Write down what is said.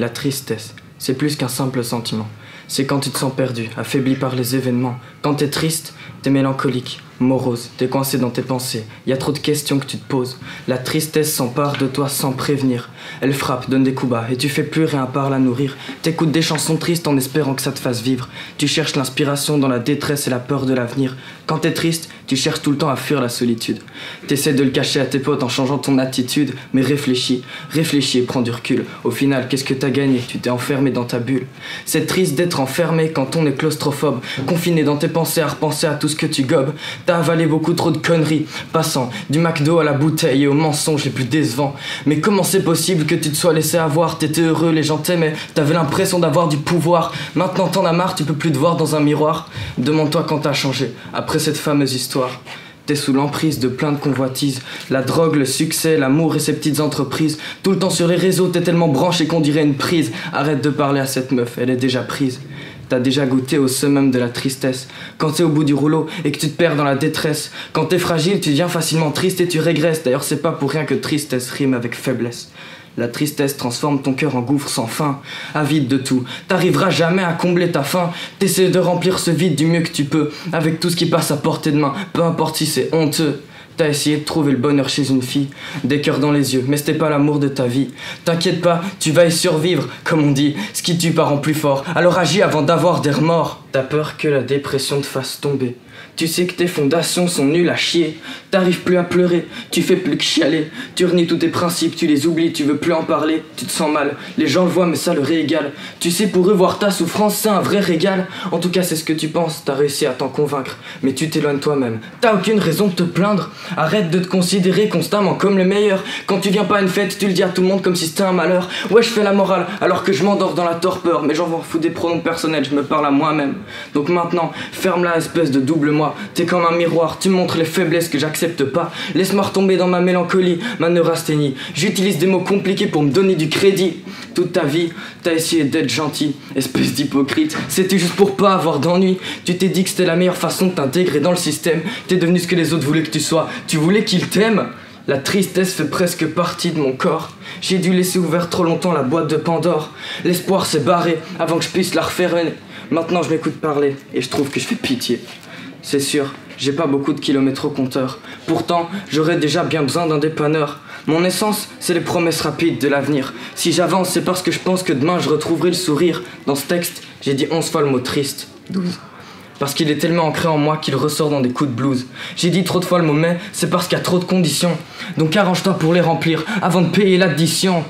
La tristesse, c'est plus qu'un simple sentiment. C'est quand tu te sens perdu, affaibli par les événements. Quand t'es triste, t'es mélancolique, morose, t'es coincé dans tes pensées. Y a trop de questions que tu te poses. La tristesse s'empare de toi sans prévenir. Elle frappe, donne des coups bas, et tu fais plus rien à part la nourrir. T'écoutes des chansons tristes en espérant que ça te fasse vivre. Tu cherches l'inspiration dans la détresse et la peur de l'avenir. Quand t'es triste, tu cherches tout le temps à fuir la solitude. T'essaies de le cacher à tes potes en changeant ton attitude. Mais réfléchis et prends du recul. Au final, qu'est-ce que t'as gagné? Tu t'es enfermé dans ta bulle. C'est triste d'être enfermé quand on est claustrophobe. Confiné dans tes pensées à repenser à tout ce que tu gobes. T'as avalé beaucoup trop de conneries, passant du McDo à la bouteille et aux mensonges les plus décevants. Mais comment c'est possible que tu te sois laissé avoir? T'étais heureux, les gens t'aimaient, t'avais l'impression d'avoir du pouvoir. Maintenant t'en as marre, tu peux plus te voir dans un miroir. Demande-toi quand t'as changé, après cette fameuse histoire. T'es sous l'emprise de plein de convoitises. La drogue, le succès, l'amour et ses petites entreprises. Tout le temps sur les réseaux, t'es tellement branché qu'on dirait une prise. Arrête de parler à cette meuf, elle est déjà prise. T'as déjà goûté au summum de la tristesse. Quand t'es au bout du rouleau et que tu te perds dans la détresse. Quand t'es fragile, tu deviens facilement triste et tu régresses. D'ailleurs, c'est pas pour rien que tristesse rime avec faiblesse. La tristesse transforme ton cœur en gouffre sans fin, avide de tout. T'arriveras jamais à combler ta faim. T'essaies de remplir ce vide du mieux que tu peux, avec tout ce qui passe à portée de main, peu importe si c'est honteux. T'as essayé de trouver le bonheur chez une fille, des cœurs dans les yeux, mais c'était pas l'amour de ta vie. T'inquiète pas, tu vas y survivre, comme on dit, ce qui tue part en plus fort. Alors agis avant d'avoir des remords. T'as peur que la dépression te fasse tomber. Tu sais que tes fondations sont nulles à chier. T'arrives plus à pleurer, tu fais plus que chialer. Tu renies tous tes principes, tu les oublies, tu veux plus en parler. Tu te sens mal, les gens le voient mais ça leur est égal. Tu sais pour eux voir ta souffrance c'est un vrai régal. En tout cas c'est ce que tu penses, t'as réussi à t'en convaincre. Mais tu t'éloignes toi-même, t'as aucune raison de te plaindre. Arrête de te considérer constamment comme le meilleur. Quand tu viens pas à une fête, tu le dis à tout le monde comme si c'était un malheur. Ouais je fais la morale alors que je m'endors dans la torpeur. Mais j'en m'en fous des pronoms personnels, je me parle à moi-même. Donc maintenant, ferme la espèce de double moi. T'es comme un miroir, tu me montres les faiblesses que j'accepte pas. Laisse-moi retomber dans ma mélancolie, ma neurasthénie. J'utilise des mots compliqués pour me donner du crédit. Toute ta vie, t'as essayé d'être gentil, espèce d'hypocrite. C'était juste pour pas avoir d'ennui. Tu t'es dit que c'était la meilleure façon de t'intégrer dans le système. T'es devenu ce que les autres voulaient que tu sois. Tu voulais qu'ils t'aiment. La tristesse fait presque partie de mon corps. J'ai dû laisser ouverte trop longtemps la boîte de Pandore. L'espoir s'est barré avant que je puisse la refermer. Maintenant je m'écoute parler et je trouve que je fais pitié. C'est sûr, j'ai pas beaucoup de kilomètres au compteur. Pourtant, j'aurais déjà bien besoin d'un dépanneur. Mon essence, c'est les promesses rapides de l'avenir. Si j'avance, c'est parce que je pense que demain je retrouverai le sourire. Dans ce texte, j'ai dit 11 fois le mot triste. 12. Parce qu'il est tellement ancré en moi qu'il ressort dans des coups de blues. J'ai dit trop de fois le mot mais, c'est parce qu'il y a trop de conditions. Donc arrange-toi pour les remplir avant de payer l'addition.